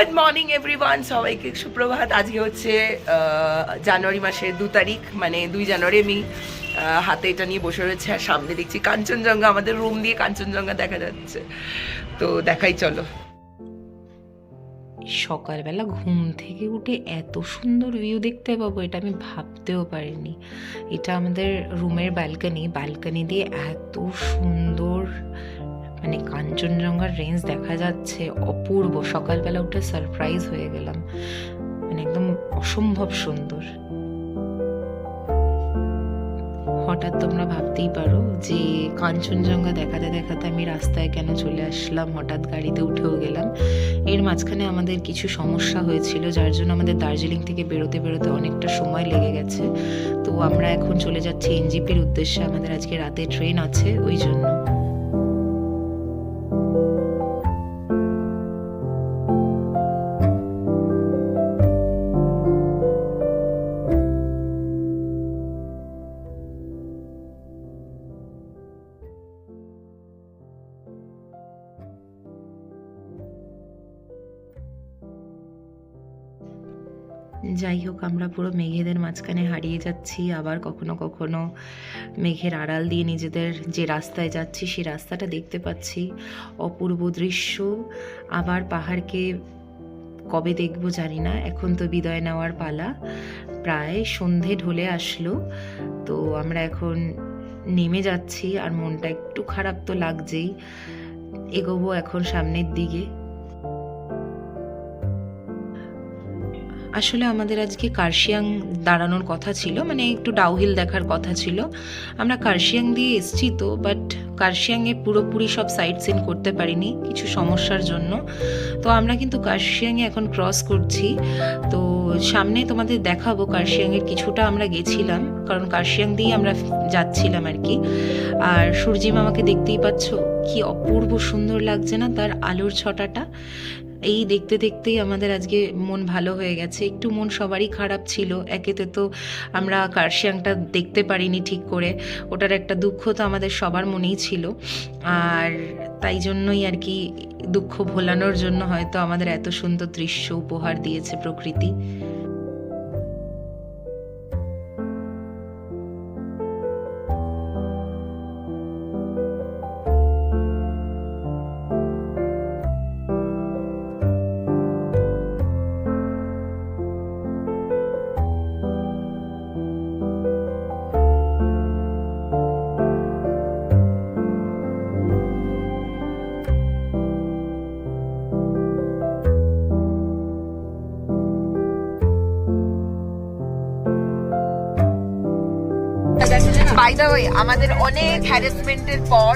Good morning everyone, সবাইকে সুপ্রভাত। আজকে হচ্ছে জানুয়ারি মাসের 2 তারিখ, মানে 2 জানুয়ারি। আমি হাতে এটা নিয়ে বসে রয়েছে আর সামনে দেখছি কাঞ্চনজঙ্ঘা। আমাদের রুম দিয়ে কাঞ্চনজঙ্ঘা দেখা যাচ্ছে, তো দেখাই চলো। সকালবেলা ঘুম থেকে উঠে এত সুন্দর ভিউ দেখতে পাবো এটা আমি ভাবতেও পারিনি। এটা আমাদের রুমের ব্যালকনি দিয়ে এত সুন্দর মানে কাঞ্চনজঙ্ঘার রেঞ্জ দেখা যাচ্ছে, অপূর্ব। সকালবেলা উঠে সারপ্রাইজ হয়ে গেলাম, মানে একদম অসম্ভব সুন্দর। হঠাৎ তোমরা ভাবতেই পারো যে কাঞ্চনজঙ্ঘা দেখাতে দেখাতে আমি রাস্তায় কেন চলে আসলাম, হঠাৎ গাড়িতে উঠেও গেলাম। এর মাঝখানে আমাদের কিছু সমস্যা হয়েছিল, যার জন্য আমাদের দার্জিলিং থেকে বেরোতে অনেকটা সময় লেগে গেছে। তো আমরা এখন চলে যাচ্ছি এনজিপির উদ্দেশ্যে, আমাদের আজকে রাতে ট্রেন আছে, ওই জন্য। যাই হোক, আমরা পুরো মেঘেদের মাঝখানে হারিয়ে যাচ্ছি, আবার কখনো কখনো মেঘের আড়াল দিয়ে নিজেদের যে রাস্তায় যাচ্ছি সেই রাস্তাটা দেখতে পাচ্ছি। অপূর্ব দৃশ্য। আবার পাহাড়কে কবে দেখবো জানি না, এখন তো বিদায় নেওয়ার পালা। প্রায় সন্ধে ঢলে আসলো, তো আমরা এখন নেমে যাচ্ছি আর মনটা একটু খারাপ তো লাগছেই। এগোবো এখন সামনের দিকে। আসলে আমাদের আজকে কার্শিয়াং দাঁড়ানোর কথা ছিল, মানে একটু ডাউহিল দেখার কথা ছিল। আমরা কার্শিয়াং দিয়ে এসছি তো, বাট কার্শিয়াংয়ে পুরোপুরি সব সাইট সিন করতে পারিনি কিছু সমস্যার জন্য। তো আমরা কিন্তু কার্শিয়াংয়ে এখন ক্রস করছি, তো সামনে তোমাদের দেখাবো। কার্শিয়াংয়ের কিছুটা আমরা গেছিলাম, কারণ কার্শিয়াং দিয়ে আমরা যাচ্ছিলাম আর কি। আর সূর্যি মামাকে দেখতেই পাচ্ছ, কি অপূর্ব সুন্দর লাগছে না তার আলোর ছটাটা। এই দেখতে দেখতেই আমাদের আজকে মন ভালো হয়ে গেছে। একটু মন সবারই খারাপ ছিল, একেতে তো আমরা কার্শিয়াংটা দেখতে পারিনি ঠিক করে, ওটার একটা দুঃখ তো আমাদের সবার মনেই ছিল। আর তাই জন্যই আর কি দুঃখ ভোলানোর জন্য হয়তো আমাদের এত সুন্দর দৃশ্য উপহার দিয়েছে প্রকৃতি। বাই দ্য ওয়ে, আমাদের অনেক হ্যারাসমেন্টের পর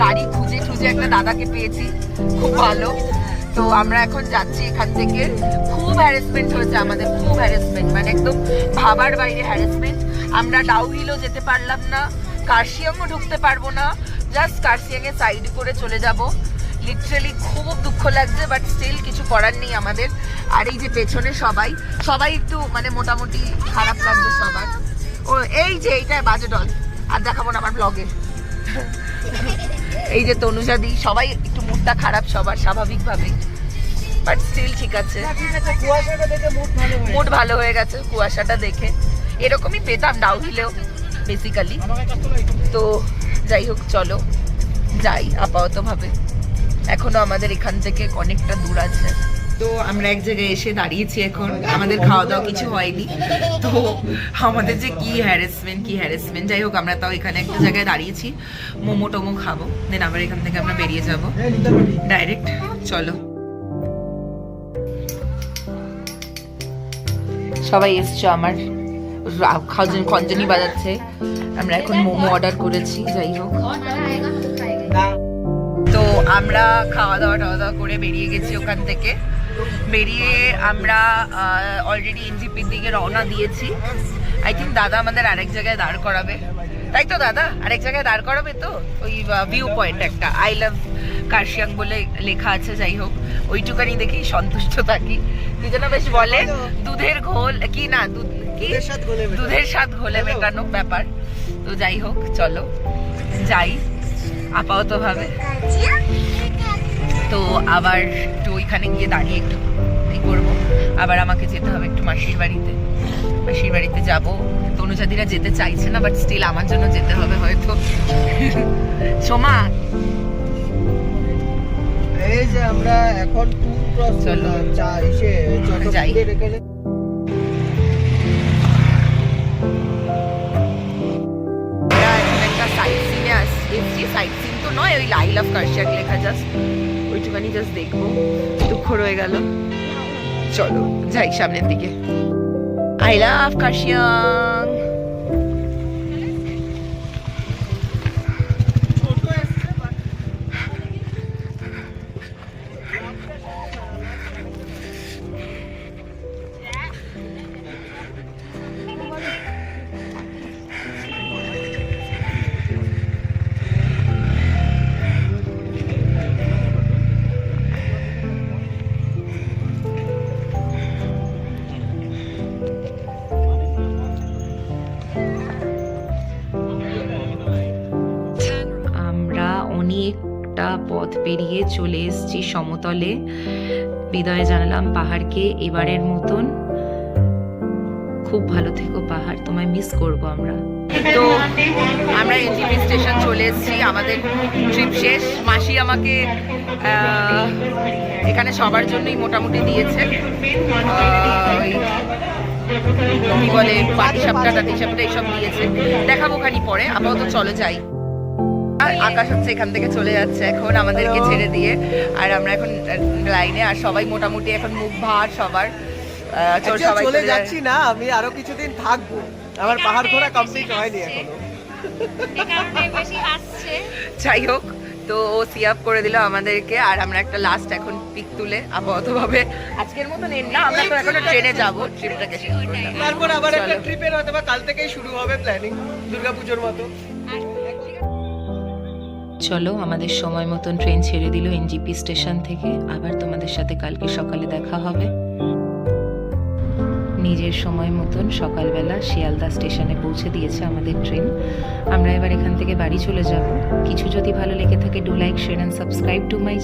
গাড়ি খুঁজে একটা দাদাকে পেয়েছি, খুব ভালো। তো আমরা এখন যাচ্ছি এখান থেকে। খুব হ্যারাসমেন্ট হয়েছে আমাদের, খুব হ্যারাসমেন্ট, মানে একদম ভাবার বাইরে হ্যারাসমেন্ট। আমরা ডাউহিলও যেতে পারলাম না, কার্শিয়াংও ঢুকতে পারবো না, জাস্ট কার্শিয়াংয়ে সাইড করে চলে যাব। লিটারালি খুব দুঃখ লাগছে, বাট স্টিল কিছু করার নেই আমাদের। আর এই যে পেছনে সবাই একটু মানে মোটামুটি খারাপ লাগছে সবার। ও এই যে এইটা বাজে ডল, আর দেখাবো না আমার ব্লগে। এই যে তনুজাদি, সবাই একটু মুডটা খারাপ সবার স্বাভাবিকভাবেই, বাট স্টিল ঠিক আছে। মুড ভালো হয়ে গেছে কুয়াশাটা দেখে। এরকমই পেতাম ডাউহিলেও বেসিক্যালি। তো যাই হোক, চলো যাই আপাতত ভাবে। এখনো আমাদের এখান থেকে অনেকটা দূর আছে। তো আমরা এক জায়গায় এসে দাঁড়িয়েছি এখন, আমাদের খাওয়া দাওয়া কিছু হয়নি। তো আমাদের যে কি হ্যারাসমেন্ট। যাই হোক, আমরা তাও এখানে একটা জায়গায় দাঁড়িয়েছি, মোমো টোমো খাবো, দেন আবার এখান থেকে আমরা বেরিয়ে যাব ডাইরেক্ট। চলো, সবাই এসছো, আমার খঞ্জনি বাজাচ্ছে। আমরা এখন মোমো অর্ডার করেছি। যাই হোক, তো আমরা খাওয়া দাওয়া করে বেরিয়ে গেছি ওখান থেকে। বেরিয়ে আমরা অলরেডি এনজিপির দিকে রওনা দিয়েছি। আই থিঙ্ক দাদা আমাদের আরেক জায়গায় দাঁড় করাবে, তাই তো দাদা? আরেক জায়গায় দাঁড় করাবে তো, ওই ভিউ পয়েন্ট একটা আই লাভ কার্শিয়াং বলে লেখা আছে। যাই হোক, ওইটুকানি দেখেই সন্তুষ্ট থাকি। দুজনে বেশ বলে দুধের ঘোল কি না, দুধের স্বাদ ঘোলে মেটানো ব্যাপার। তো যাই হোক, চলো যাই আপাতত ভাবে। তো আবার একটু ওইখানে গিয়ে দাঁড়িয়ে একটু করব। আবার আমাকে যেতে হবে একটু মাসির বাড়িতে যাব। তনুজাদিরা যেতে চাইছে না, বাট স্টিল আমার জন্য যেতে হবে হয়তো। সোমা, এই যে আমরা এখন টুল ক্রস চলো। করলাম যাই। এখানে একটা সাইট সিনে এসছি। সাইট সিন তো নয়, ওই আই লাভ কার্শিয়াং লেখা, জাস্ট ওইটুখানি জাস্ট দেখবো। দুঃখ রয়ে গেল। চলো যাই সামনের দিকে। I love Kurseong. আমরা অনেকটা পথ পেরিয়ে চলে এসেছি সমতলে। বিদায় জানালাম পাহাড়কে এবারের মতন। খুব ভালো থেকো পাহাড়, তোমায় মিস করব আমরা। তো আমরা এনজিপি স্টেশন চলে এসেছি, আমাদের ট্রিপ শেষ। মাসি আমাকে এখানে সবার জন্যই মোটামুটি দিয়েছে ওই কি বলে পাটিসাপটা এইসব দিয়েছে, দেখাবো খানি পরে। আপাতত চলো যাই। আর আকাশ হচ্ছে এখান থেকে চলে যাচ্ছে এখন আমাদেরকে ছেড়ে দিয়ে, আর আমরা এখন লাইনে। আর সবাই মোটামুটি এখন মুখ ভার সবার। চল সবাই চলে যাচ্ছি না, আমি আরো কিছুদিন থাকবো। আমার পাহাড় ঘোরা কমপ্লিট হয়নি এখনো। যাই হোক, তো ও সি আপ করে দিল আমাদেরকে। আর আমরা একটা লাস্ট এখন পিক তুলে আপাতত ভাবে আজকের মতো নেন না, আমরা তো এখনো ট্রেনে যাবো ট্রিপটাকে শেষ করতে। তারপর আবার একটা চলো। ট্রিপের হয়তো বা কাল থেকেই শুরু হবে প্ল্যানিং, দুর্গাপুজোর মতো। চলো, আমাদের সময় মতন ট্রেন ছেড়ে দিল এনজিপি স্টেশন থেকে। আবার তোমাদের সাথে কালকে সকালে দেখা হবে। নিজের সময় মতন সকালবেলা শিয়ালদা স্টেশনে পৌঁছে দিয়েছে আমাদের ট্রেন। আমরা এবার এখান থেকে বাড়ি চলে যাব। কিছু যদি ভালো লেগে থাকে, do like, share and subscribe to my